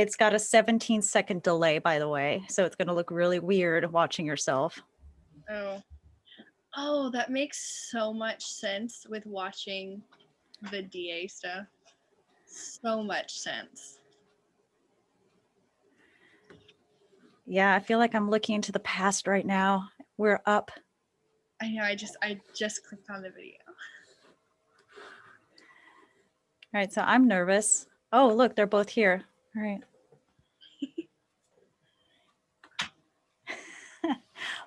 It's got a 17-second delay, by the way. So it's going to look really weird watching yourself. Oh, that makes so much sense with watching the DA stuff. So much sense. Yeah, I feel like I'm looking into the past right now. We're up. I know, I just clicked on the video. All right, so I'm nervous. Oh, look, they're both here. All right.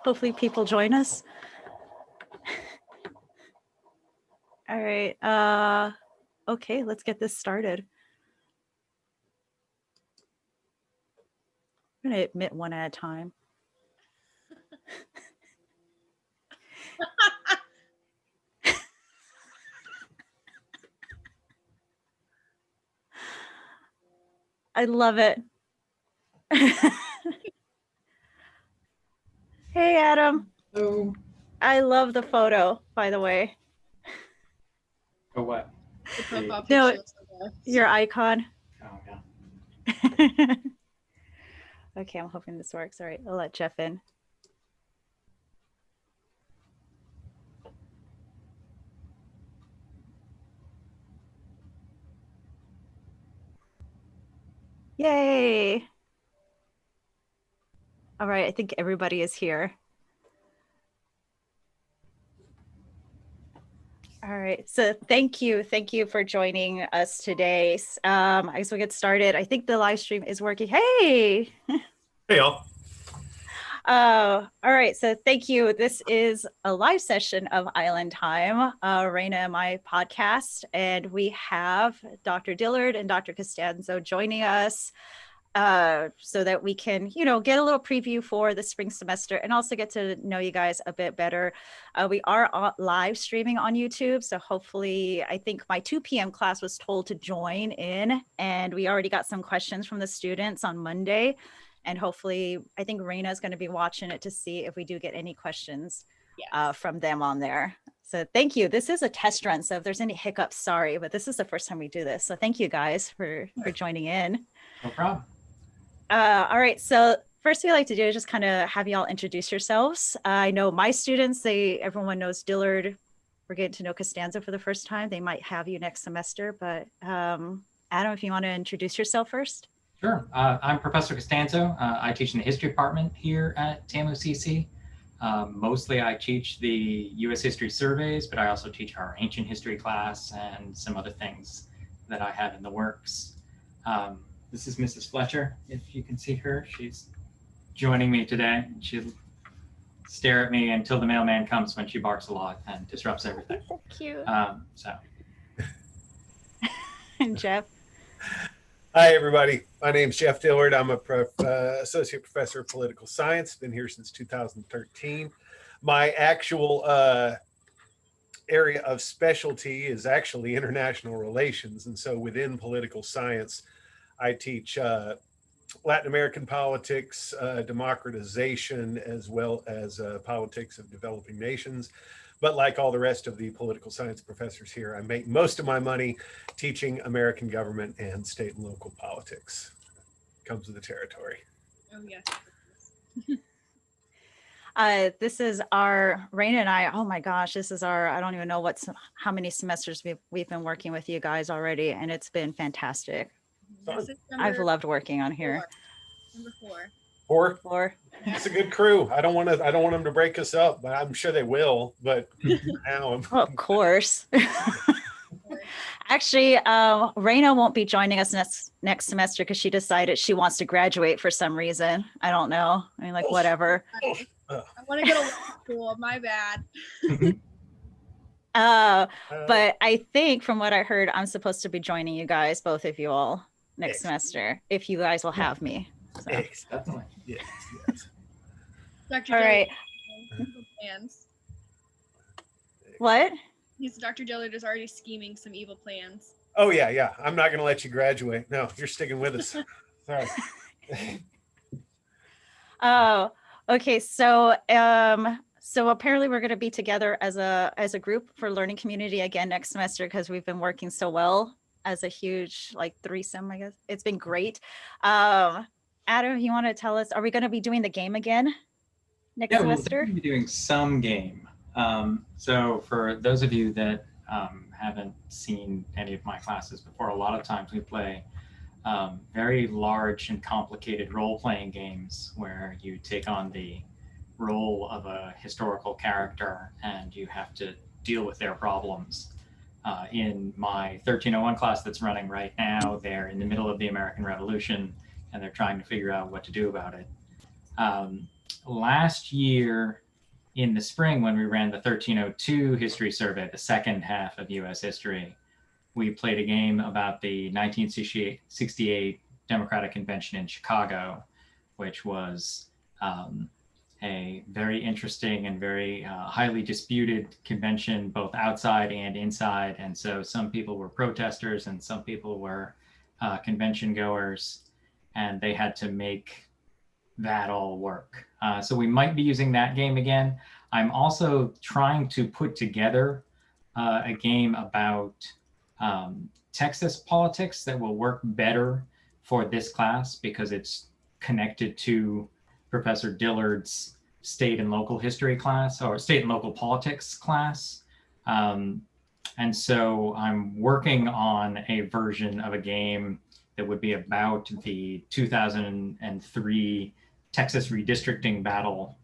Hopefully people join us. All right. Okay, let's get this started. I'm going to admit one at a time. I love it. Hey, Adam. Hello. I love the photo, by the way. Oh, what? The profile No, picture looks the best. your icon. Oh, yeah. Okay, I'm hoping this works. All right, I'll let Jeff in. Yay. All right, I think everybody is here. All right, so thank you for joining us today. I guess we'll get started. I think the live stream is working. Hey. Hey, y'all. All right, so thank you. This is a live session of Island Time, Raina and my podcast, and we have Dr. Dillard and Dr. Costanzo joining us so that we can, get a little preview for the spring semester and also get to know you guys a bit better. We are live streaming on YouTube, so hopefully, I think my 2 p.m. class was told to join in, and we already got some questions from the students on Monday. And hopefully, I think Raina is going to be watching it to see if we do get any questions from them on there. So thank you. This is a test run. So if there's any hiccups, sorry, but this is the first time we do this. So thank you guys for joining in. No problem. All right. So first we like to do is just kind of have y'all introduce yourselves. I know my students, everyone knows Dillard. We're getting to know Costanzo for the first time. They might have you next semester, but Adam, if you want to introduce yourself first. Sure. I'm Professor Costanzo. I teach in the history department here at TAMU-CC. Mostly I teach the U.S. history surveys, but I also teach our ancient history class and some other things that I have in the works. This is Mrs. Fletcher, if you can see her. She's joining me today. She'll stare at me until the mailman comes when she barks a lot and disrupts everything. So cute. And Jeff. Hi, everybody. My name's Jeff Dillard. I'm a associate professor of political science. Been here since 2013. My actual area of specialty is actually international relations. And so within political science, I teach Latin American politics, democratization, as well as politics of developing nations. But like all the rest of the political science professors here, I make most of my money teaching American government and state and local politics. Comes with the territory. Oh, yes. This is our, Raina and I, oh my gosh, this is our, I don't even know how many semesters we've been working with you guys already, and it's been fantastic. I've loved working on here. Number 4. 4. It's a good crew. I don't want them to break us up, but I'm sure they will. But now, well, of course. Actually, Raina won't be joining us next semester because she decided she wants to graduate for some reason. I don't know. I mean, like whatever. I want to go to law school. My bad. But I think from what I heard, I'm supposed to be joining you guys, both of you all, next semester, if you guys will have me. So. Definitely. Yes. Dr. All right. Plans. What? Dr. Dillard is already scheming some evil plans. Oh yeah. I'm not going to let you graduate. No, you're sticking with us. Sorry. Oh, okay. So apparently we're going to be together as a group for learning community again next semester because we've been working so well as a huge like threesome, I guess. It's been great. Adam, you want to tell us, are we going to be doing the game again next Yeah, we'll semester? definitely be doing some game. So for those of you that haven't seen any of my classes before, a lot of times we play very large and complicated role-playing games where you take on the role of a historical character and you have to deal with their problems. In my 1301 class that's running right now, they're in the middle of the American Revolution and they're trying to figure out what to do about it. Last year in the spring, when we ran the 1302 history survey, the second half of US history, we played a game about the 1968 Democratic Convention in Chicago, which was a very interesting and very highly disputed convention, both outside and inside. And so some people were protesters and some people were convention goers, and they had to make that all work. So we might be using that game again. I'm also trying to put together a game about Texas politics that will work better for this class because it's connected to Professor Dillard's state and local history class, or state and local politics class. And so I'm working on a version of a game that would be about the 2003 Texas redistricting battle,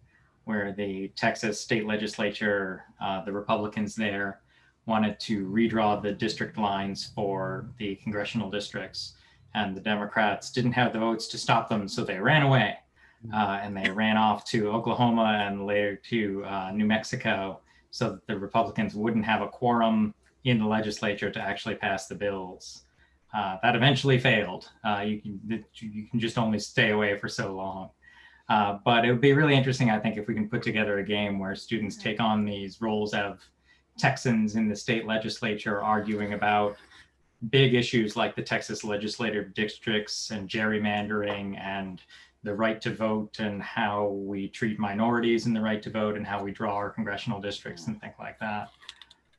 where the Texas state legislature, the Republicans there, wanted to redraw the district lines for the congressional districts. And the Democrats didn't have the votes to stop them, so they ran away. And they ran off to Oklahoma and later to New Mexico so that the Republicans wouldn't have a quorum in the legislature to actually pass the bills. That eventually failed. You can just only stay away for so long. But it would be really interesting, I think, if we can put together a game where students take on these roles of Texans in the state legislature arguing about big issues like the Texas legislative districts and gerrymandering and the right to vote and how we treat minorities in the right to vote and how we draw our congressional districts and things like that.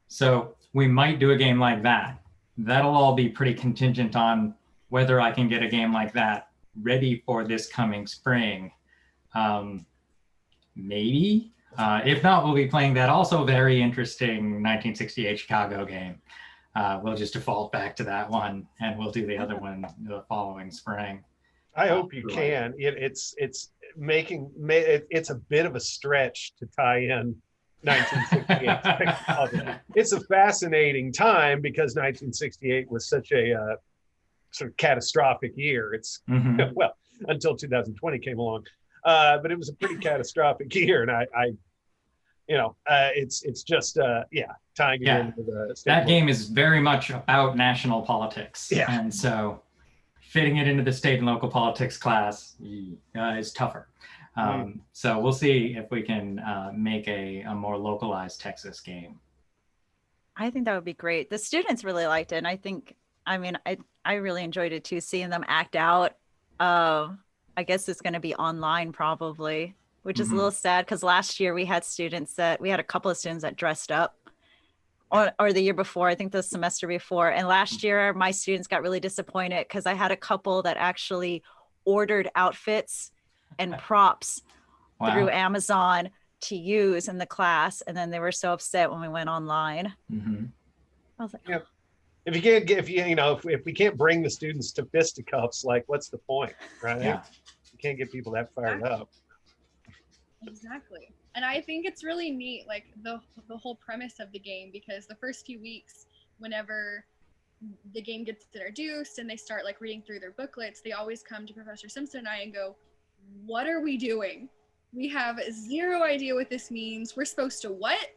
So we might do a game like that. That'll all be pretty contingent on whether I can get a game like that ready for this coming spring. Maybe. If not, we'll be playing that also very interesting 1968 Chicago game. We'll just default back to that one and we'll do the other one the following spring. I hope you can. It's a bit of a stretch to tie in 1968. It's a fascinating time because 1968 was such a sort of catastrophic year. It's well, until 2020 came along, but it was a pretty catastrophic year, and it's just tying it into the state. That game is very much about national politics, and so fitting it into the state and local politics class is tougher. So we'll see if we can make a more localized Texas game. I think that would be great. The students really liked it. And I really enjoyed it too, seeing them act out. I guess it's going to be online probably, which is a little sad because last year we had a couple of students that dressed up. Or the year before, I think the semester before. And last year, my students got really disappointed because I had a couple that actually ordered outfits and props through Amazon to use in the class. And then they were so upset when we went online. I was like, if we can't bring the students to fisticuffs, like what's the point, right? Yeah. You can't get people that fired up. Exactly. And I think it's really neat, like the whole premise of the game, because the first few weeks, whenever the game gets introduced and they start like reading through their booklets, they always come to Professor Simpson and I and go, what are we doing? We have zero idea what this means. We're supposed to what?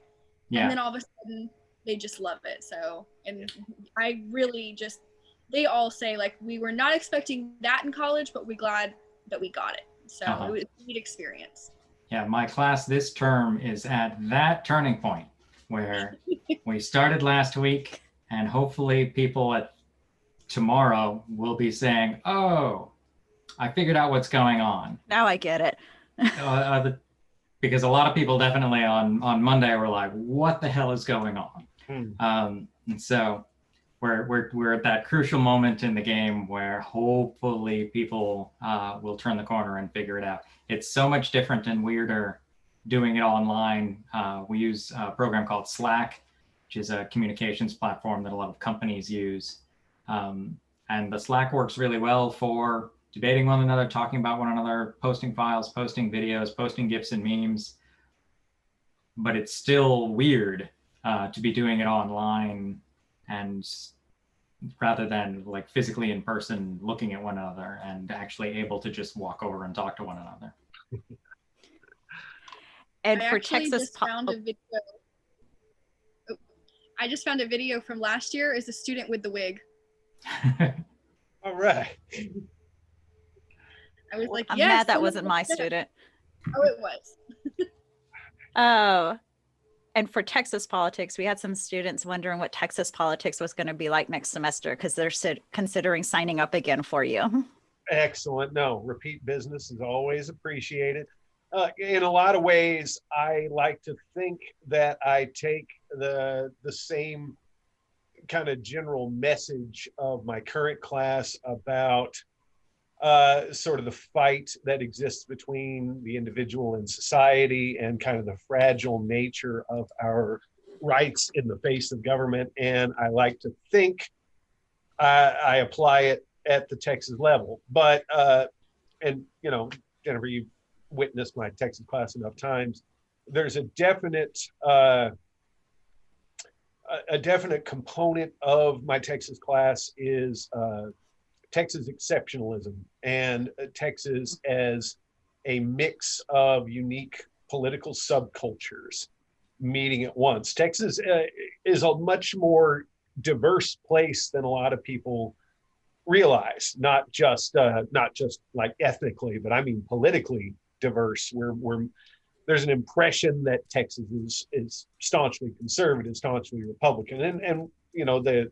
And then all of a sudden they just love it. So, and I really they all say like, we were not expecting that in college, but we're glad that we got it. So it was a neat experience. Yeah, my class this term is at that turning point where we started last week, and hopefully people at tomorrow will be saying, oh, I figured out what's going on. now I get it. Because a lot of people definitely on Monday were like, what the hell is going on? And so we're at that crucial moment in the game where hopefully people will turn the corner and figure it out. It's so much different and weirder doing it online. We use a program called Slack, which is a communications platform that a lot of companies use. And the Slack works really well for debating one another, talking about one another, posting files, posting videos, posting GIFs and memes. But it's still weird to be doing it online, and rather than like physically in person looking at one another and actually able to just walk over and talk to one another. And I for actually Texas, just found a video. Oh, I just found a video from last year. Is a student with the wig. All right. I was like, I'm yes, mad that someone wasn't my did it. student. Oh, it was. Oh, and for Texas politics, we had some students wondering what Texas politics was going to be like next semester because they're considering signing up again for you. Excellent. No, repeat business is always appreciated. In a lot of ways, I like to think that I take the same kind of general message of my current class about sort of the fight that exists between the individual and society and kind of the fragile nature of our rights in the face of government. And I like to think I apply it at the Texas level. But, and, you know, Jennifer, you've witnessed my Texas class enough times. There's a definite component of my Texas class is Texas exceptionalism and Texas as a mix of unique political subcultures meeting at once. Texas is a much more diverse place than a lot of people realize, not just like ethnically, but I mean politically diverse. There's an impression that Texas is staunchly conservative, staunchly Republican, and you know the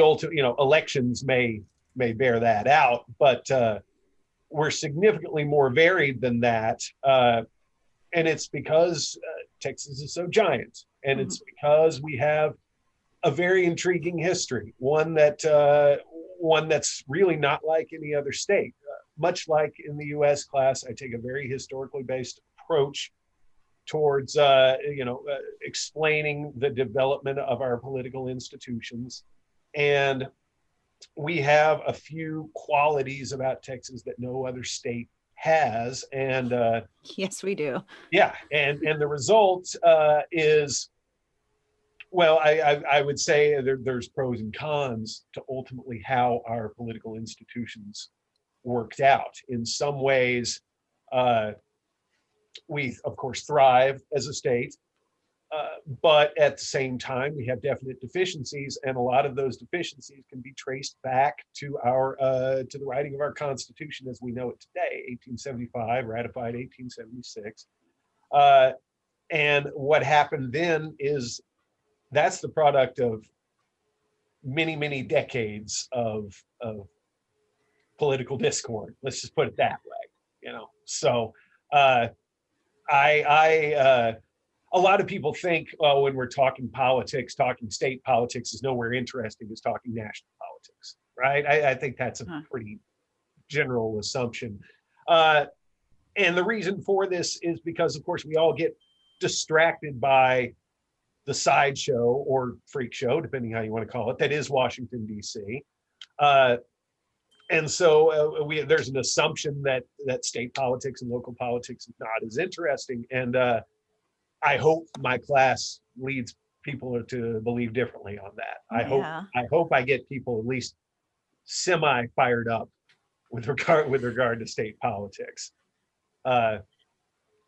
ultimate, you know, elections may bear that out, but we're significantly more varied than that, and it's because Texas is so giant, and it's because we have a very intriguing history, one that's really not like any other state. Much like in the U.S. class, I take a very historically based approach towards explaining the development of our political institutions. And we have a few qualities about Texas that no other state has. And yes, we do. Yeah, and the result is, well, I would say there's pros and cons to ultimately how our political institutions worked out. In some ways, we, of course, thrive as a state, but at the same time, we have definite deficiencies, and a lot of those deficiencies can be traced back to the writing of our Constitution as we know it today, 1875, ratified 1876. And what happened then is that's the product of many decades of political discord. Let's just put it that way, you know. So a lot of people think, oh, when we're talking politics, talking state politics is nowhere interesting as talking national politics, right? I think that's a pretty general assumption. And the reason for this is because, of course, we all get distracted by the sideshow or freak show, depending how you want to call it, that is Washington, D.C. And so there's an assumption that state politics and local politics is not as interesting. And I hope my class leads people to believe differently on that. I hope I get people at least semi fired up with regard to state politics.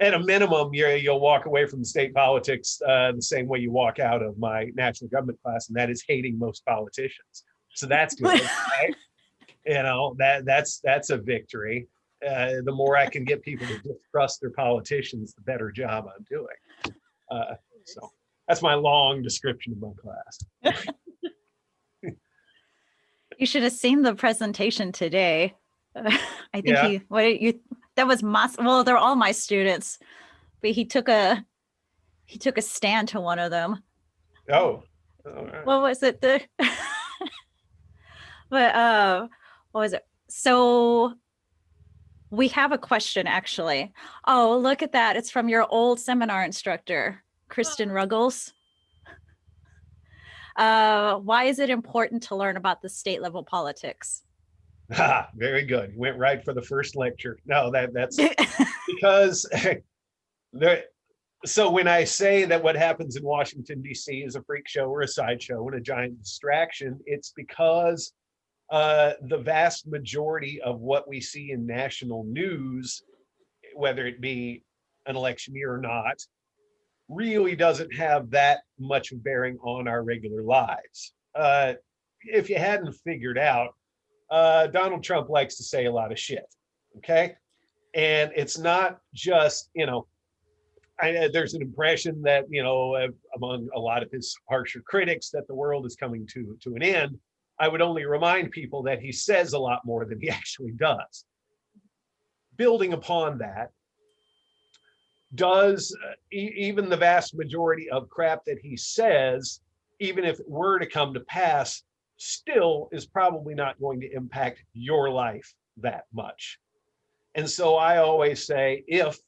At a minimum, you'll walk away from state politics the same way you walk out of my national government class, and that is hating most politicians. So that's good, right? You know, that's a victory. The more I can get people to distrust their politicians, the better job I'm doing. So that's my long description of my class. You should have seen the presentation today. I think that was well, they're all my students, but he took a stand to one of them. Oh, all right. What was it? But what was it? So we have a question actually. Oh, look at that. It's from your old seminar instructor, Kristen Oh, Ruggles. Why is it important to learn about the state level politics? Ah, very good. Went right for the first lecture. No, that's because there. So when I say that what happens in Washington, D.C. is a freak show or a sideshow and a giant distraction, it's because the vast majority of what we see in national news, whether it be an election year or not, really doesn't have that much bearing on our regular lives. If you hadn't figured out, Donald Trump likes to say a lot of shit. Okay. And it's not just, there's an impression that, among a lot of his harsher critics, that the world is coming to an end. I would only remind people that he says a lot more than he actually does. Building upon that, does even the vast majority of crap that he says, even if it were to come to pass, still is probably not going to impact your life that much. And so I always say, if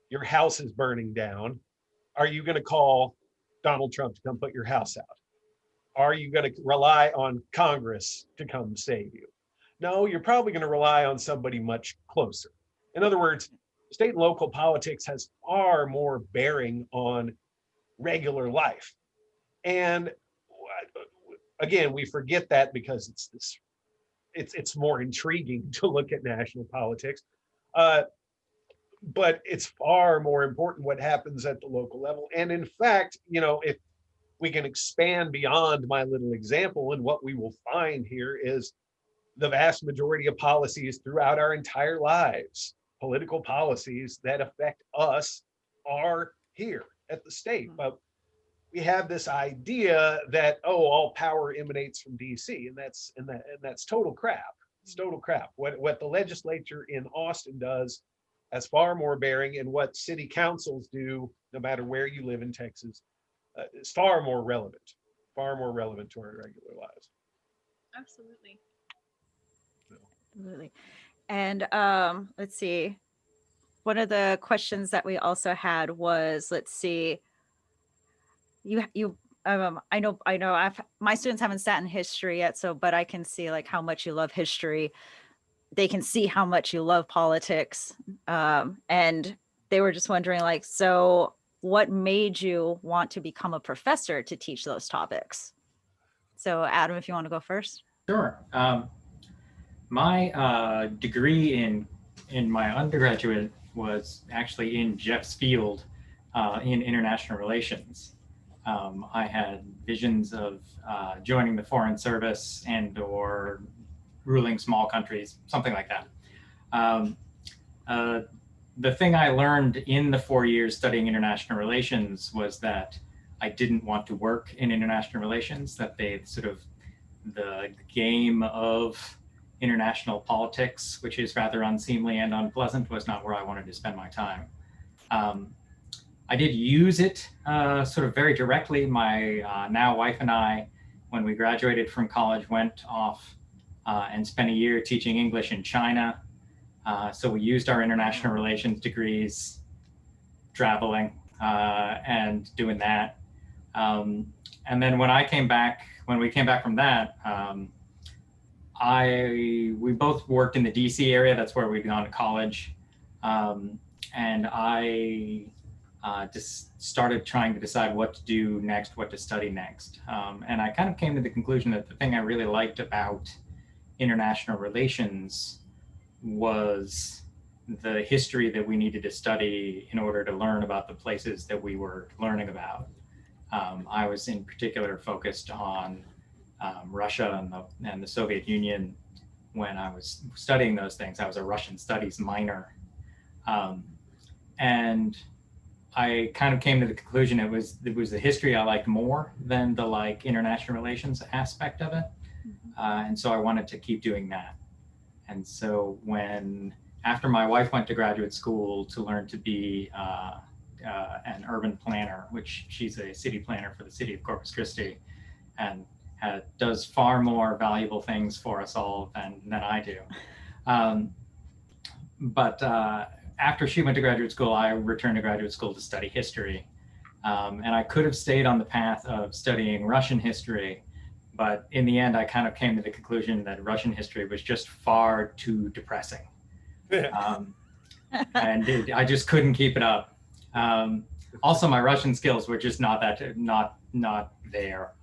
your house is burning down, are you going to call Donald Trump to come put your house out? Are you going to rely on Congress to come save you? No, you're probably going to rely on somebody much closer. In other words, state and local politics has far more bearing on regular life. And again, we forget that because it's more intriguing to look at national politics. But it's far more important what happens at the local level. And in fact, if we can expand beyond my little example, and what we will find here is the vast majority of policies throughout our entire lives, political policies that affect us, are here at the state. But we have this idea that, all power emanates from DC, and that's total crap. It's total crap. What the legislature in Austin does has far more bearing, and what city councils do, no matter where you live in Texas, is far more relevant to our regular lives. absolutely. Absolutely. And let's see. One of the questions that we also had was, let's see, I know my students haven't sat in history yet, but I can see like how much you love history. They can see how much you love politics. And they were just wondering, like, so what made you want to become a professor to teach those topics? So Adam, if you want to go first. Sure. My degree in my undergraduate was actually in Jeff's field in international relations. I had visions of joining the Foreign Service and/or ruling small countries, something like that. The thing I learned in the 4 years studying international relations was that I didn't want to work in international relations, that the game of international politics, which is rather unseemly and unpleasant, was not where I wanted to spend my time. I did use it sort of very directly. My now wife and I, when we graduated from college, went off and spent a year teaching English in China. So we used our international relations degrees traveling and doing that. And then when we came back from that, we both worked in the DC area. That's where we'd gone to college. And I just started trying to decide what to do next, what to study next. And I kind of came to the conclusion that the thing I really liked about international relations was the history that we needed to study in order to learn about the places that we were learning about. I was in particular focused on Russia and the Soviet Union when I was studying those things. I was a Russian studies minor. And I kind of came to the conclusion it was the history I liked more than the international relations aspect of it. And so I wanted to keep doing that. And so after my wife went to graduate school to learn to be an urban planner, which she's a city planner for the city of Corpus Christi, and does far more valuable things for us all than I do. But after she went to graduate school, I returned to graduate school to study history. And I could have stayed on the path of studying Russian history, but in the end, I kind of came to the conclusion that Russian history was just far too depressing. And I just couldn't keep it up. Also, my Russian skills were just not there.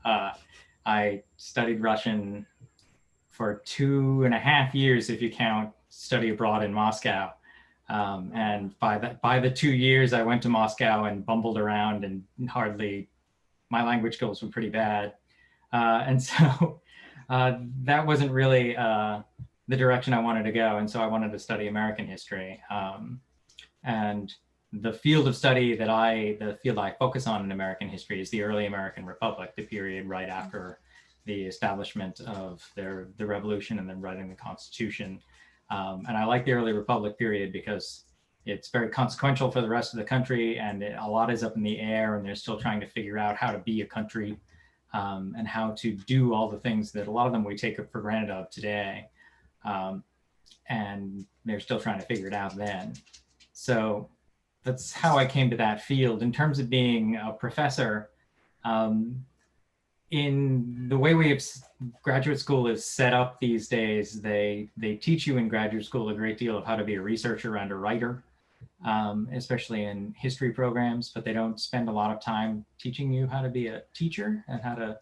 I studied Russian for 2.5 years, if you count study abroad in Moscow. And by the 2 years, I went to Moscow and bumbled around, and my language skills were pretty bad. And so that wasn't really the direction I wanted to go. And so I wanted to study American history. And the field of study the field I focus on in American history is the early American Republic, the period right after the establishment of the revolution and then writing the Constitution. And I like the early Republic period because it's very consequential for the rest of the country, and a lot is up in the air, and they're still trying to figure out how to be a country, and how to do all the things that a lot of them we take for granted of today. And they're still trying to figure it out then. So that's how I came to that field. In terms of being a professor, in the way graduate school is set up these days, they teach you in graduate school a great deal of how to be a researcher and a writer, especially in history programs, but they don't spend a lot of time teaching you how to be a teacher and how to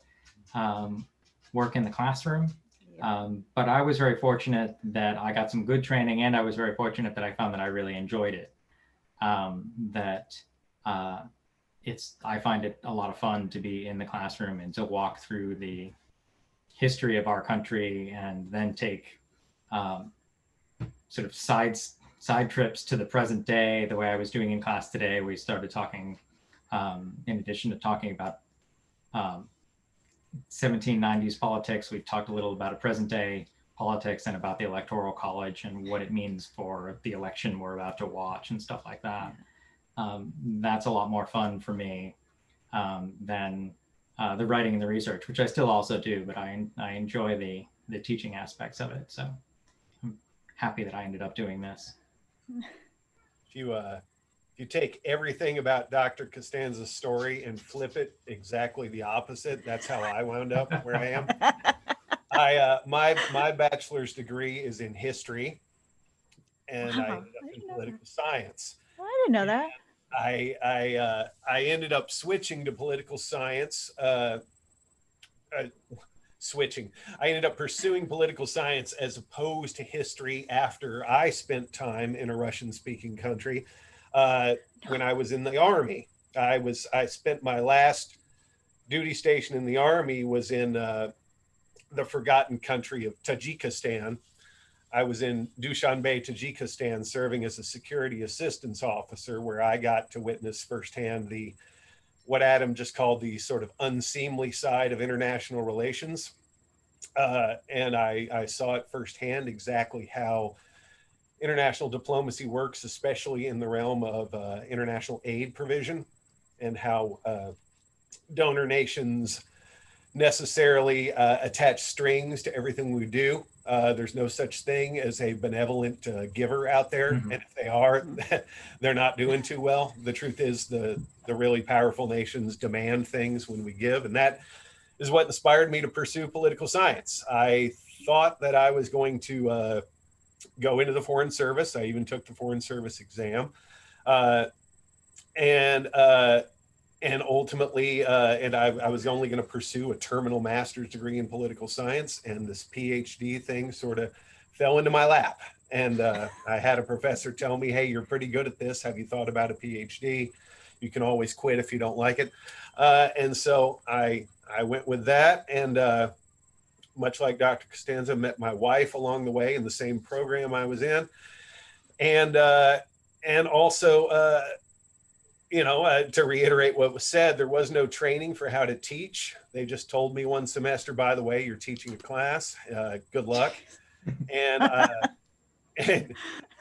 work in the classroom. But I was very fortunate that I got some good training, and I was very fortunate that I found that I really enjoyed it. I find it a lot of fun to be in the classroom and to walk through the history of our country, and then take sort of side trips to the present day, the way I was doing in class today. We started talking, in addition to talking about 1790s politics, we've talked a little about a present day politics and about the Electoral College and what it means for the election we're about to watch and stuff like that. That's a lot more fun for me than the writing and the research, which I still also do, but I enjoy the teaching aspects of it. So I'm happy that I ended up doing this. If you take everything about Dr. Costanza's story and flip it exactly the opposite, that's how I wound up where I am. My bachelor's degree is in history, and I ended up in political science. Well, I didn't know that. I ended up switching to political science. I ended up pursuing political science as opposed to history after I spent time in a Russian-speaking country. When I was in the Army, I spent my last duty station in the Army was in the forgotten country of Tajikistan. I was in Dushanbe, Tajikistan, serving as a security assistance officer, where I got to witness firsthand what Adam just called the sort of unseemly side of international relations. And I saw it firsthand exactly how international diplomacy works, especially in the realm of international aid provision, and how donor nations necessarily attach strings to everything we do. There's no such thing as a benevolent giver out there. Mm-hmm. And if they are, they're not doing too well. The truth is the really powerful nations demand things when we give. And that is what inspired me to pursue political science. I thought that I was going to go into the Foreign Service. I even took the Foreign Service exam. And ultimately, I was only going to pursue a terminal master's degree in political science, and this PhD thing sort of fell into my lap. And I had a professor tell me, "Hey, you're pretty good at this. Have you thought about a PhD? You can always quit if you don't like it." And so I went with that, and much like Dr. Costanzo, met my wife along the way in the same program I was in, and also. To reiterate what was said, there was no training for how to teach. They just told me one semester, by the way, you're teaching a class. Good luck. And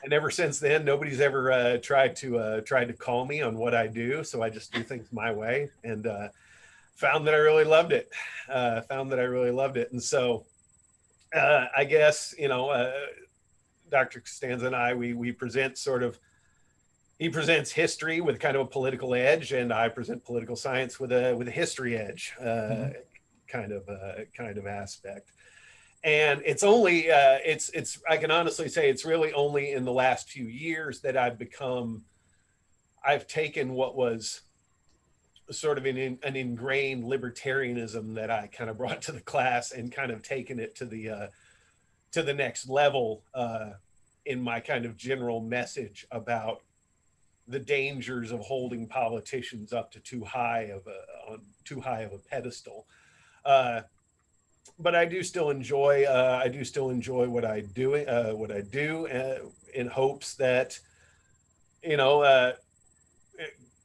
ever since then, nobody's ever tried to call me on what I do. So I just do things my way. And found that I really loved it. And so I guess, Dr. Costanzo and I, we present sort of, he presents history with kind of a political edge, and I present political science with a history edge, kind of aspect. And it's only I can honestly say it's really only in the last few years that I've taken what was sort of an ingrained libertarianism that I kind of brought to the class and kind of taken it to the next level in my kind of general message about the dangers of holding politicians up to too high of a pedestal. But I do still enjoy what I do in hopes that,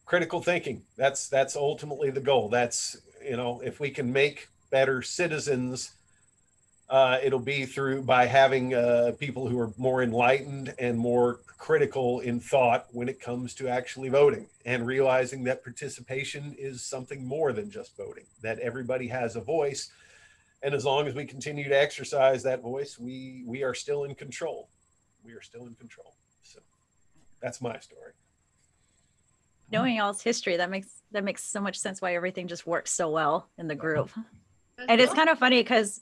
critical thinking, that's ultimately the goal. That's, if we can make better citizens, it'll be by having people who are more enlightened and more critical in thought when it comes to actually voting, and realizing that participation is something more than just voting, that everybody has a voice. And as long as we continue to exercise that voice, we are still in control. So that's my story. Knowing y'all's history, that makes so much sense why everything just works so well in the group. And it's kind of funny because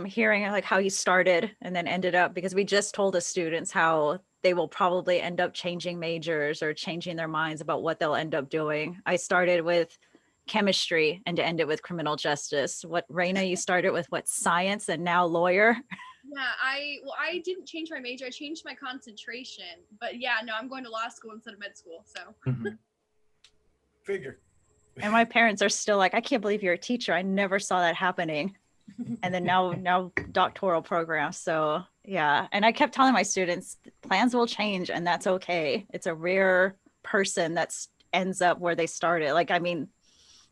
hearing like how you started and then ended up, because we just told the students how they will probably end up changing majors or changing their minds about what they'll end up doing. I started with chemistry and to end it with criminal justice. Raina, you started with science and now lawyer? Yeah, I didn't change my major. I changed my concentration. But yeah, no, I'm going to law school instead of med school. So Figure. And my parents are still like, I can't believe you're a teacher. I never saw that happening. And then now doctoral program. So yeah. And I kept telling my students plans will change and that's okay. It's a rare person that ends up where they started.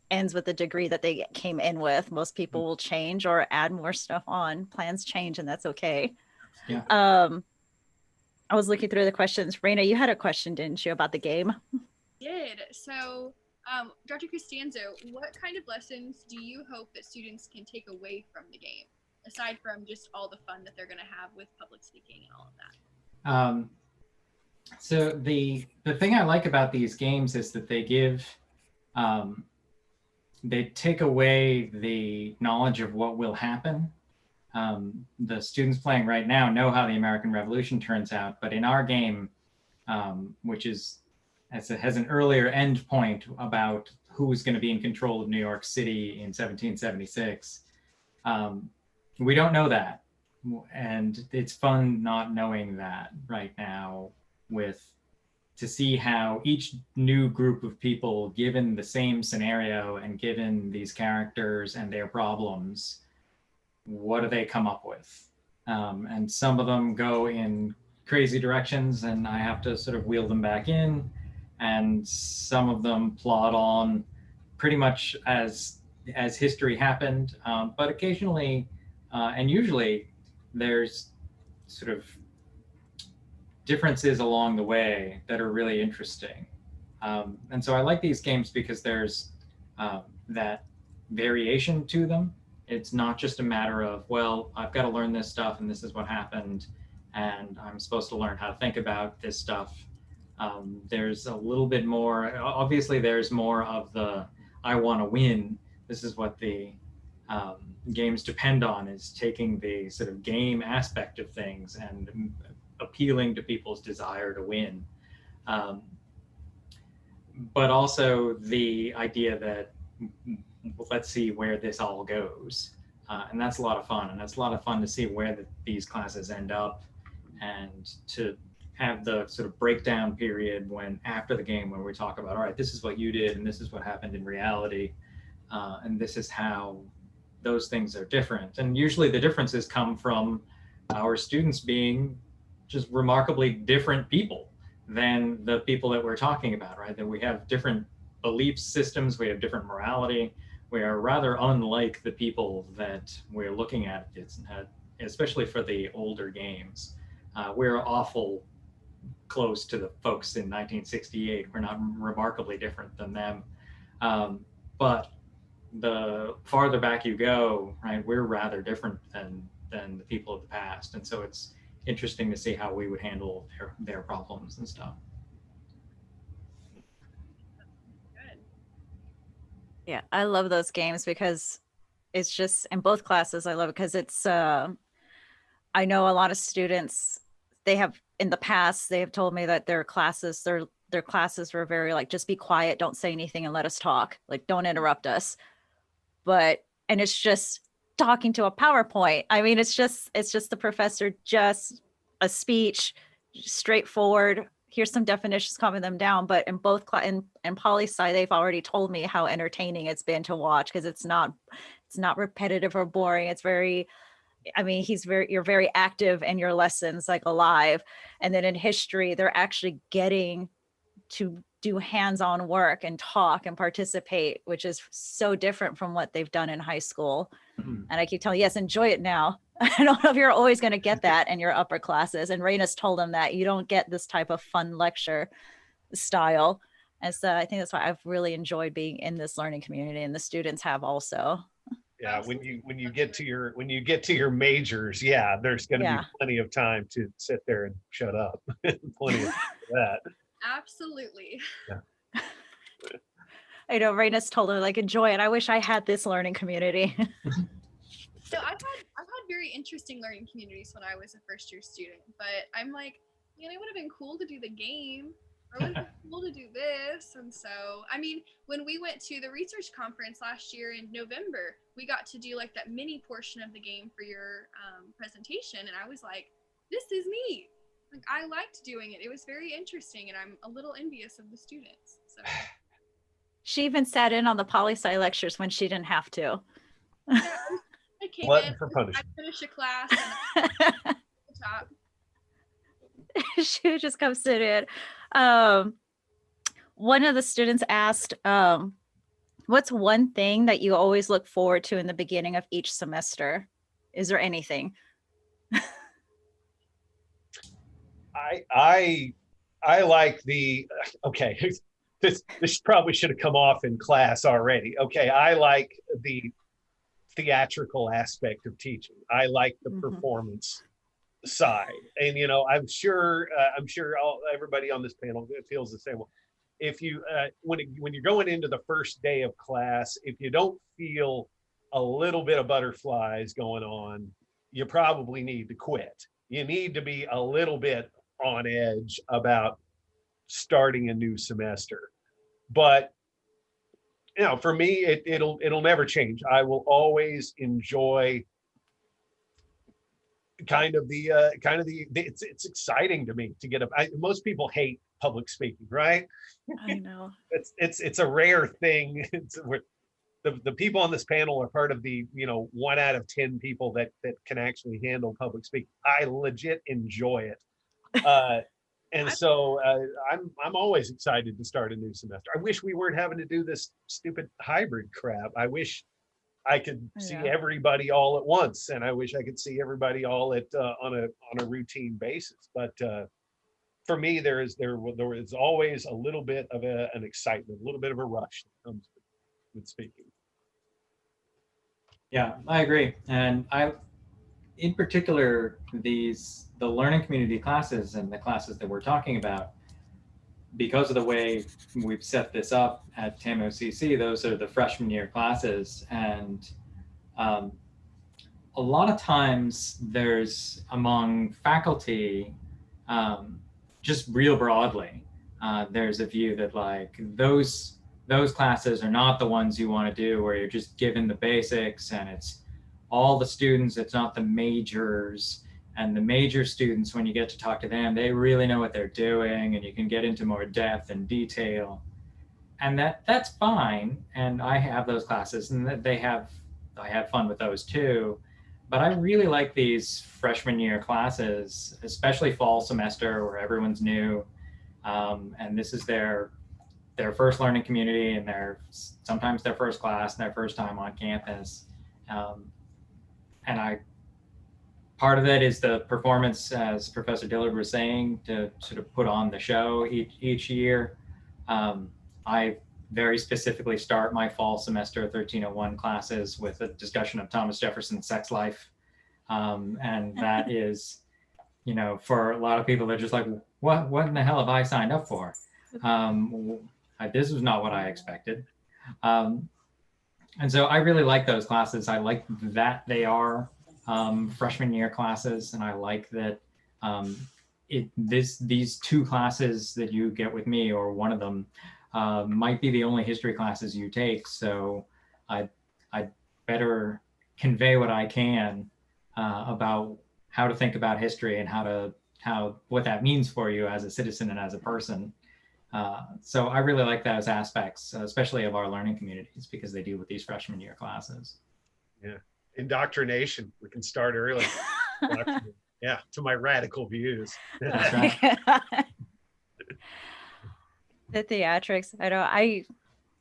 Ends with the degree that they came in with. Most people will change or add more stuff on. Plans change and that's okay. Yeah. I was looking through the questions. Raina, you had a question, didn't you, about the game? Did. So Dr. Costanzo, what kind of lessons do you hope that students can take away from the game, aside from just all the fun that they're going to have with public speaking and all of that? So the thing I like about these games is that they take away the knowledge of what will happen. The students playing right now know how the American Revolution turns out, but in our game, which has an earlier end point about who's going to be in control of New York City in 1776, we don't know that. And it's fun not knowing that right now, to see how each new group of people, given the same scenario and given these characters and their problems, what do they come up with? And some of them go in crazy directions and I have to sort of wheel them back in. And some of them plod on pretty much as history happened. But occasionally, and usually, there's sort of differences along the way that are really interesting. And so I like these games because there's that variation to them. It's not just a matter of, well, I've got to learn this stuff and this is what happened and I'm supposed to learn how to think about this stuff. There's a little bit more, obviously there's more of the, I want to win. This is what the games depend on, is taking the sort of game aspect of things and appealing to people's desire to win. But also the idea that let's see where this all goes. And that's a lot of fun. And that's a lot of fun to see where these classes end up, and to have the sort of breakdown period after the game where we talk about, all right, this is what you did and this is what happened in reality. And this is how those things are different. And usually the differences come from our students being just remarkably different people than the people that we're talking about, right? That we have different belief systems, we have different morality. We are rather unlike the people that we're looking at, especially for the older games. We're awful close to the folks in 1968. We're not remarkably different than them. But the farther back you go, right, we're rather different than the people of the past, and so it's interesting to see how we would handle their problems and stuff. Good. Yeah, I love those games because it's just in both classes. I love it because it's I know a lot of students, they have in the past, they have told me that their classes were very like, just be quiet, don't say anything and let us talk. Like, don't interrupt us. But and it's just talking to a PowerPoint. I mean, it's just the professor, just a speech, straightforward. Here's some definitions, calming them down. But in both in poli sci, they've already told me how entertaining it's been to watch because it's not repetitive or boring. It's very, I mean, you're very active in your lessons, like alive. And then in history, they're actually getting to do hands-on work and talk and participate, which is so different from what they've done in high school. Mhm. And I keep telling, yes, enjoy it now. I don't know if you're always going to get that in your upper classes. And Raina's told them that you don't get this type of fun lecture style. And so I think that's why I've really enjoyed being in this learning community, and the students have also. Yeah, when you get to your majors, yeah, there's going to Yeah. be plenty of time to sit there and shut up. Plenty of that. Absolutely. I know Raina's told her, like, enjoy it. I wish I had this learning community. So I've had very interesting learning communities when I was a first year student, but I'm like, man, it would have been cool to do the game, or it would have been cool to do this. And so, I mean, when we went to the research conference last year in November, we got to do like that mini portion of the game for your presentation, and I was like, this is neat. Like, I liked doing it. It was very interesting, and I'm a little envious of the students. So She even sat in on the poli sci lectures when she didn't have to. yeah, I came Glutton in, for I punishment. finished a class, and I the top. She would just come sit in. One of the students asked, what's one thing that you always look forward to in the beginning of each semester? Is there anything? I like the okay. This probably should have come off in class already. Okay, I like the theatrical aspect of teaching. I like the performance side, and I'm sure everybody on this panel feels the same way. If you when you're going into the first day of class, if you don't feel a little bit of butterflies going on, you probably need to quit. You need to be a little bit on edge about starting a new semester. But for me, it'll never change. I will always enjoy it's exciting to me to get up. Most people hate public speaking, right? I know. It's a rare thing. The people on this panel are part of the 1 out of 10 people that can actually handle public speaking. I legit enjoy it. And so I'm always excited to start a new semester. I wish we weren't having to do this stupid hybrid crap. I wish I could see everybody all at once, and I wish I could see everybody all at on a routine basis. But for me, there is always a little bit of an excitement, a little bit of a rush that comes with speaking. Yeah, I agree, and in particular, the learning community classes and the classes that we're talking about, because of the way we've set this up at TAMU-CC, those are the freshman year classes. And a lot of times there's among faculty, just real broadly, there's a view that like those classes are not the ones you want to do, where you're just given the basics and it's all the students, it's not the majors. And the major students, when you get to talk to them, they really know what they're doing, and you can get into more depth and detail. And that's fine. And I have those classes, and I have fun with those too. But I really like these freshman year classes, especially fall semester where everyone's new. And this is their first learning community, and sometimes their first class and their first time on campus. And part of it is the performance, as Professor Dillard was saying, to sort of put on the show each year. I very specifically start my fall semester 1301 classes with a discussion of Thomas Jefferson's sex life. And that is, you know, for a lot of people, they're just like, what in the hell have I signed up for? This was not what I expected. And so I really like those classes. I like that they are freshman year classes, and I like that these two classes that you get with me, or one of them, might be the only history classes you take. So I better convey what I can about how to think about history and what that means for you as a citizen and as a person. So I really like those aspects, especially of our learning communities, because they deal with these freshman year classes. Yeah. Indoctrination. We can start early. Yeah, to my radical views. That's right. The theatrics.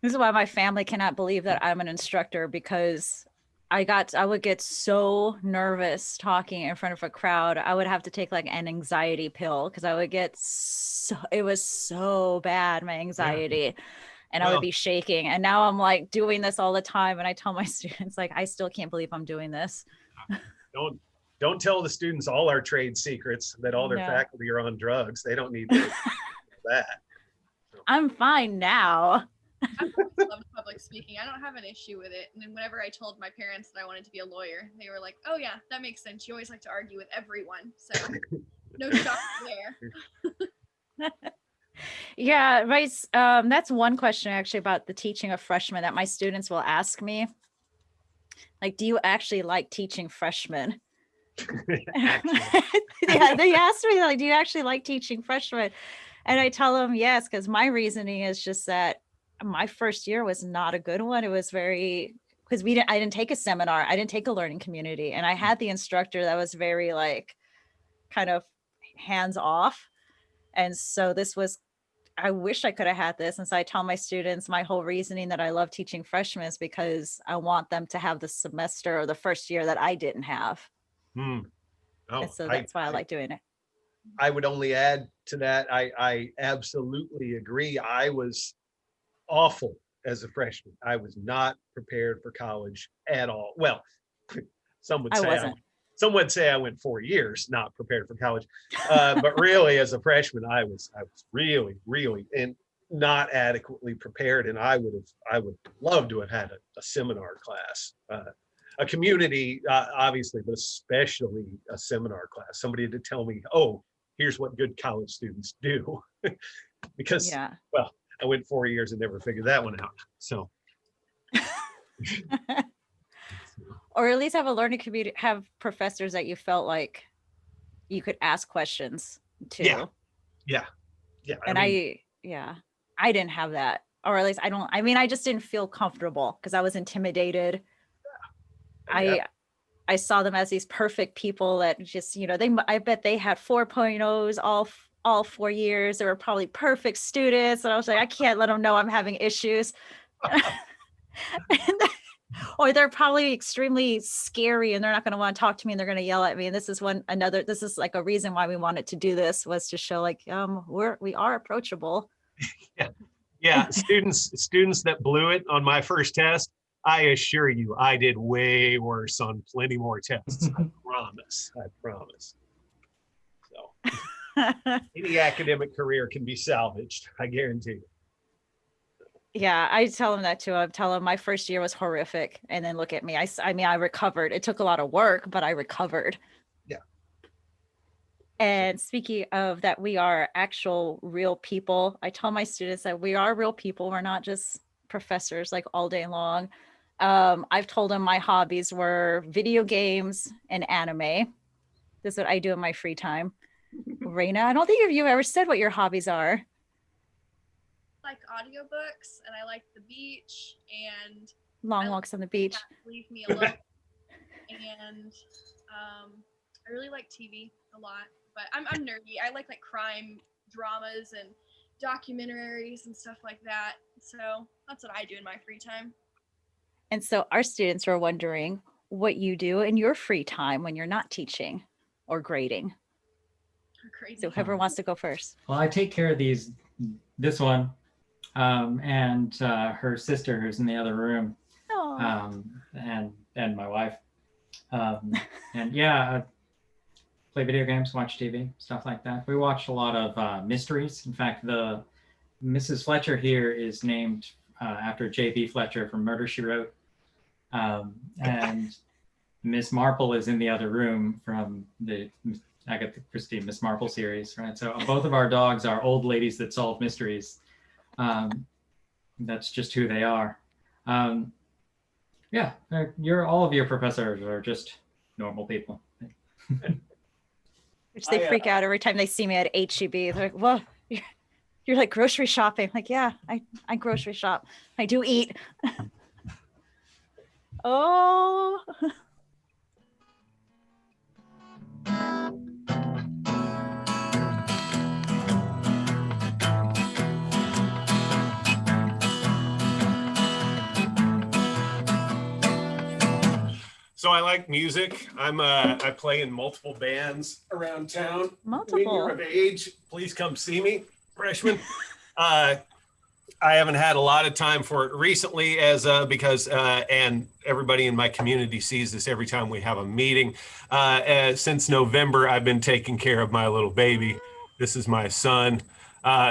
This is why my family cannot believe that I'm an instructor, because I would get so nervous talking in front of a crowd. I would have to take like an anxiety pill, because I would get it was so bad, my anxiety. Yeah. And I would be shaking. And now I'm like doing this all the time. And I tell my students, like, I still can't believe I'm doing this. Don't tell the students all our trade secrets, that all their faculty are on drugs. They don't need to know that. So. I'm fine now. I've always loved public speaking. I don't have an issue with it. And then whenever I told my parents that I wanted to be a lawyer, they were like, oh yeah, that makes sense. You always like to argue with everyone. So no shock there. Yeah, right. That's one question actually about the teaching of freshmen that my students will ask me. Like, do you actually like teaching freshmen? Yeah, they ask me, like, do you actually like teaching freshmen? And I tell them yes, because my reasoning is just that my first year was not a good one. It was because I didn't take a seminar. I didn't take a learning community. And I had the instructor that was very like kind of hands off. And so I wish I could have had this. And so I tell my students my whole reasoning that I love teaching freshmen is because I want them to have the semester or the first year that I didn't have. Oh, and so that's why I like doing it. I would only add to that. I absolutely agree. I was awful as a freshman. I was not prepared for college at all. Well, some would say I went 4 years not prepared for college, but really as a freshman, I was really and not adequately prepared. And I would love to have had a seminar class, a community, obviously, but especially a seminar class. Somebody to tell me, oh, here's what good college students do, because well, I went 4 years and never figured that one out. So. Or at least have a learning community, have professors that you felt like you could ask questions to. Yeah. And I didn't have that, or at least I just didn't feel comfortable because I was intimidated. I saw them as these perfect people that just, I bet they had 4.0s all 4 years. They were probably perfect students. And I was like, I can't let them know I'm having issues. Or they're probably extremely scary and they're not going to want to talk to me and they're going to yell at me. And this is like a reason why we wanted to do this, was to show like, we are approachable. Yeah. Students that blew it on my first test, I assure you, I did way worse on plenty more tests. I promise. So any academic career can be salvaged, I guarantee you. Yeah, I tell them that too. I tell them my first year was horrific. And then look at me. I recovered. It took a lot of work, but I recovered. Yeah. And speaking of that, we are actual real people. I tell my students that we are real people. We're not just professors like all day long. I've told them my hobbies were video games and anime. This is what I do in my free time. Raina, I don't think you've ever said what your hobbies are. Like audiobooks, and I like the beach and long walks on the beach. Leave me alone. And I really like TV a lot, but I'm nerdy. I like crime dramas and documentaries and stuff like that. So that's what I do in my free time. And so our students are wondering what you do in your free time when you're not teaching or grading. Crazy. So whoever wants to go first. Well, I take care of this one. and her sister who's in the other room, Aw. and my wife. And yeah, play video games, watch TV, stuff like that. We watch a lot of mysteries. In fact, the Mrs. Fletcher here is named after J.B. Fletcher from Murder, She Wrote. And Miss Marple is in the other room from the Agatha Christie Miss Marple series, right? So both of our dogs are old ladies that solve mysteries. That's just who they are. Yeah, all of your professors are just normal people. Which they freak out every time they see me at HEB. They're like, "Whoa, you're like grocery shopping." I'm like, yeah, I grocery shop. I do eat. Oh. So I like music. I play in multiple bands around town. Multiple. When you're of age, please come see me, freshmen. I haven't had a lot of time for it recently because and everybody in my community sees this every time we have a meeting. Since November, I've been taking care of my little baby. This is my son,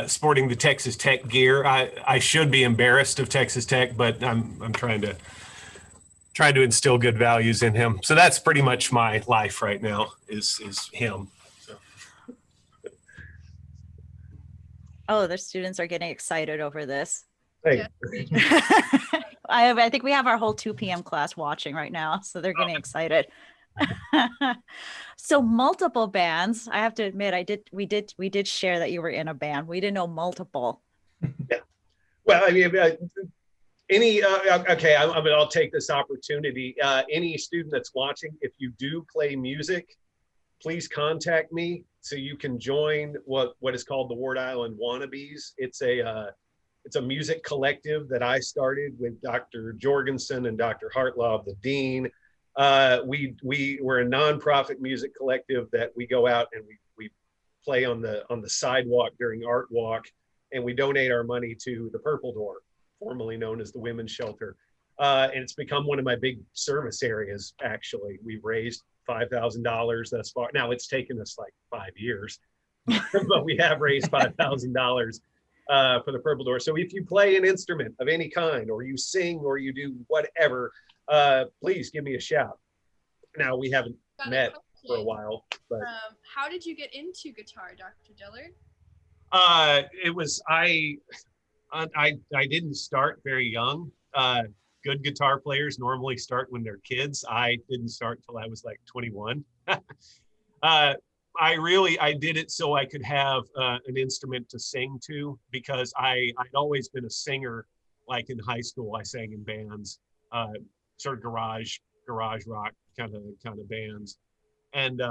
sporting the Texas Tech gear. I should be embarrassed of Texas Tech, but I'm trying to instill good values in him. So that's pretty much my life right now is him. So. Oh, the students are getting excited over this. Hey. I think we have our whole 2 p.m. class watching right now, so they're getting excited. So multiple bands. I have to admit, we did share that you were in a band. We didn't know multiple. Yeah. Well, I mean, okay, I'll take this opportunity. Any student that's watching, if you do play music, please contact me so you can join what is called the Ward Island Wannabes. It's a music collective that I started with Dr. Jorgensen and Dr. Hartlaub, the dean. We're a nonprofit music collective that we go out and we play on the sidewalk during Art Walk, and we donate our money to the Purple Door, formerly known as the Women's Shelter. And it's become one of my big service areas, actually. We've raised $5,000 thus far. Now, it's taken us like 5 years, but we have raised $5,000 for the Purple Door. So if you play an instrument of any kind, or you sing, or you do whatever, please give me a shout. Now, we haven't met for a while. But how did you get into guitar, Dr. Dillard? I didn't start very young. Good guitar players normally start when they're kids. I didn't start till I was like 21. I did it so I could have an instrument to sing to, because I'd always been a singer. Like in high school, I sang in bands, sort of garage rock kind of bands, and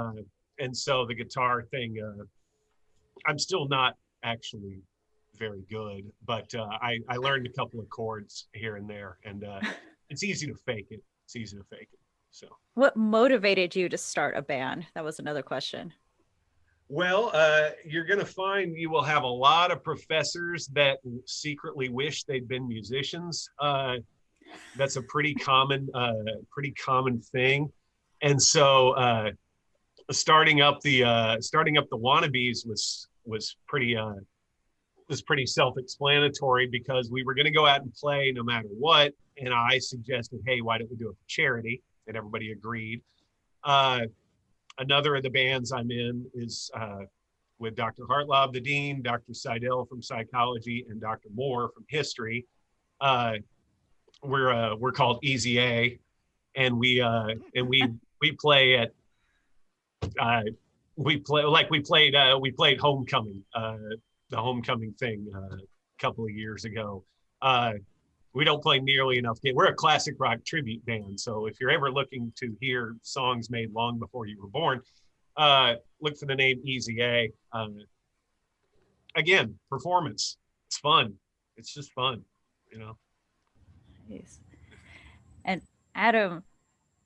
so the guitar thing, I'm still not actually very good, but I learned a couple of chords here and there, and it's easy to fake it. So what motivated you to start a band? That was another question. Well, you're going to find you will have a lot of professors that secretly wish they'd been musicians. That's a pretty common thing, and so starting up the Wannabes was pretty self-explanatory, because we were going to go out and play no matter what, and I suggested, hey, why don't we do it for charity? And everybody agreed. Another of the bands I'm in is with Dr. Hartlaub, the dean, Dr. Seidel from psychology, and Dr. Moore from history. We're called Easy A, and we play at we played Homecoming, the Homecoming thing a couple of years ago. We don't play nearly enough. We're a classic rock tribute band, so if you're ever looking to hear songs made long before you were born, look for the name Easy A. Again, performance. It's fun. It's just fun, you know. Nice. And Adam,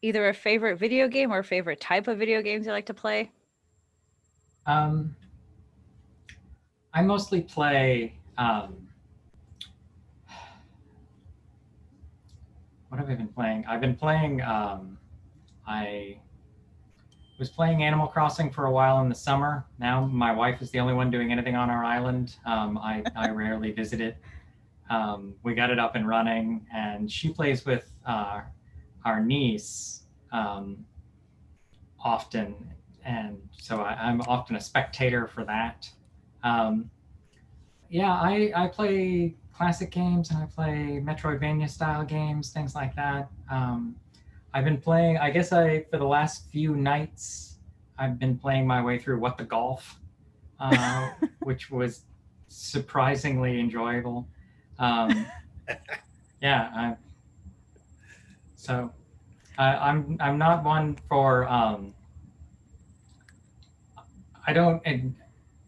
either a favorite video game or a favorite type of video games you like to play? I mostly play what have I been playing? I've been playing, I was playing Animal Crossing for a while in the summer. Now my wife is the only one doing anything on our island. I rarely visit it. We got it up and running, and she plays with our niece often, and so I'm often a spectator for that. Um, yeah, I play classic games and I play Metroidvania style games, things like that. I've been playing, I guess for the last few nights, I've been playing my way through What the Golf, which was surprisingly enjoyable. Yeah, so I'm not one for I don't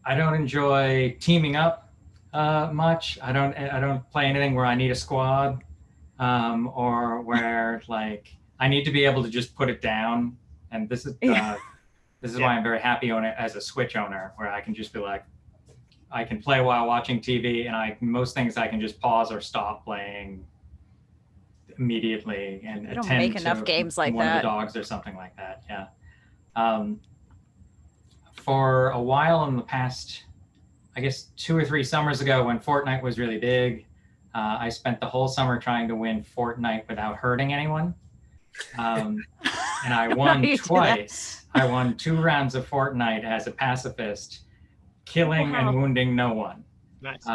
enjoy teaming up much. I don't play anything where I need a squad, or where like I need to be able to just put it down. And this is why I'm very happy on it as a Switch owner, where I can just be like, I can play while watching TV, and most things I can just pause or stop playing immediately and You don't attend make to enough games like one of that. the dogs or something like that. Yeah. For a while in the past, I guess 2 or 3 summers ago, when Fortnite was really big, I spent the whole summer trying to win Fortnite without hurting anyone. And I won twice. I won 2 rounds of Fortnite as a pacifist, killing and wounding no one. Nice.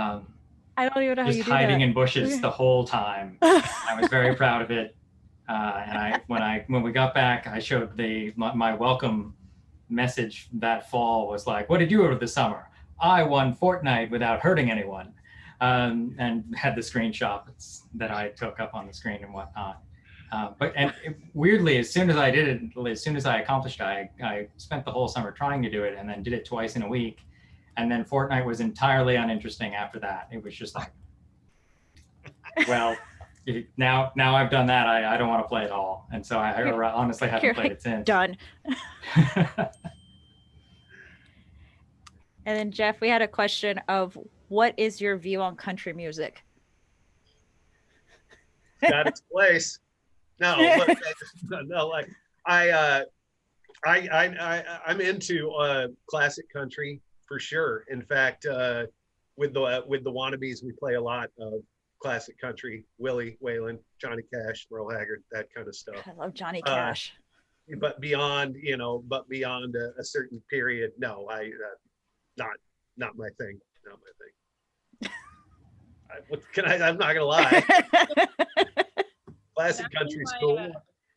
I don't even know how you do that. Just hiding in bushes the whole time. I was very proud of it. And when we got back, I showed my welcome message that fall was like, "What did you do over the summer?" I won Fortnite without hurting anyone, and had the screenshots that I took up on the screen and whatnot. Weirdly, as soon as I did it, as soon as I accomplished it, I spent the whole summer trying to do it, and then did it twice in a week. And then Fortnite was entirely uninteresting after that. It was just like, well, now I've done that, I don't want to play at all. And so I honestly haven't played it since. Done. And then Jeff, we had a question of what is your view on country music? Got its place. No, look, no, like I'm into classic country for sure. In fact, with the wannabes, we play a lot of classic country: Willie, Waylon, Johnny Cash, Merle Haggard, that kind of stuff. I love Johnny Cash. But beyond, a certain period, no, not my thing. Not my thing. I'm not gonna lie. Classic country's cool.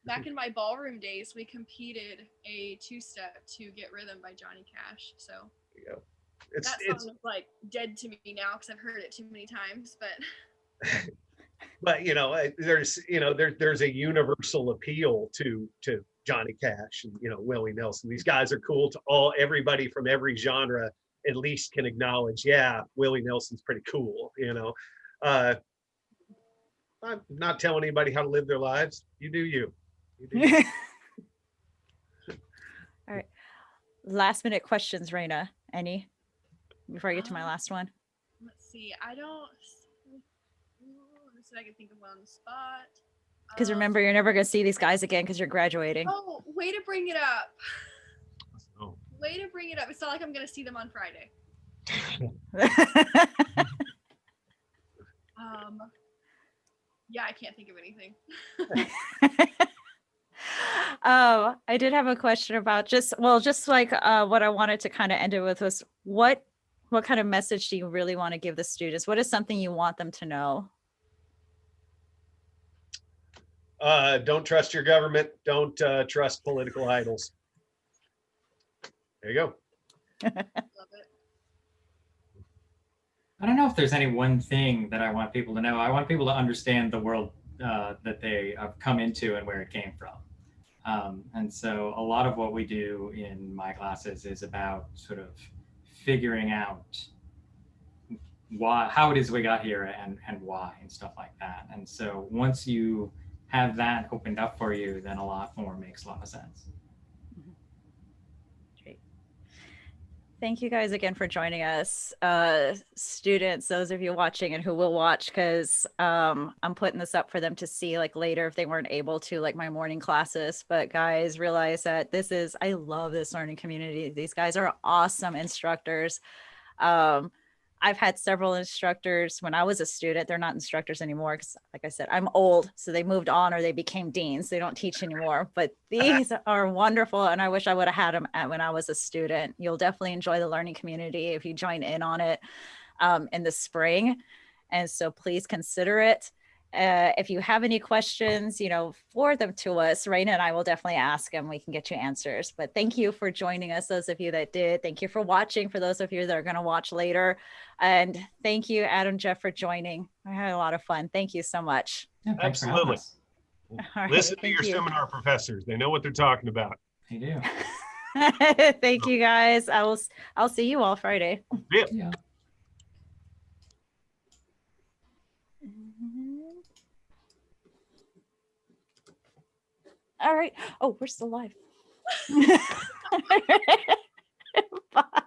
Back in my ballroom days, we competed a 2-step to Get Rhythm by Johnny Cash. So there you go. That song is like dead to me now because I've heard it too many times. But there's a universal appeal to Johnny Cash and Willie Nelson. These guys are cool to everybody from every genre. At least can acknowledge, yeah, Willie Nelson's pretty cool. I'm not telling anybody how to live their lives. You do you. All right. Last minute questions, Raina. Any? Before I get to my last one. Let's see. I can think of one on the spot. Because remember, you're never going to see these guys again because you're graduating. Oh, way to bring it up. Oh. Way to bring it up. It's not like I'm going to see them on Friday. Yeah, I can't think of anything. I did have a question about just like what I wanted to kind of end it with was what kind of message do you really want to give the students? What is something you want them to know? Don't trust your government. Don't trust political idols. There you go. Love it. I don't know if there's any one thing that I want people to know. I want people to understand the world that they have come into and where it came from. And so a lot of what we do in my classes is about sort of figuring out how it is we got here and why and stuff like that. And so once you have that opened up for you, then a lot more makes a lot of sense. Great. Thank you guys again for joining us. Students, those of you watching and who will watch, because I'm putting this up for them to see like later if they weren't able to, like my morning classes. But guys, realize that I love this learning community. These guys are awesome instructors. I've had several instructors when I was a student. They're not instructors anymore because, like I said, I'm old. So they moved on or they became deans. They don't teach anymore. But these are wonderful. And I wish I would have had them when I was a student. You'll definitely enjoy the learning community if you join in on it in the spring. And so please consider it. If you have any questions, forward them to us. Raina and I will definitely ask them. We can get you answers. But thank you for joining us, those of you that did. Thank you for watching, for those of you that are going to watch later. And thank you, Adam, Jeff, for joining. I had a lot of fun. Thank you so much. Yeah, thanks for having Absolutely. us. All Listen right, to your thank you. seminar professors. They know what they're talking about. They do. Thank you, guys. I'll see you all Friday. Yeah. Yeah. All right. Oh, we're still live. Bye.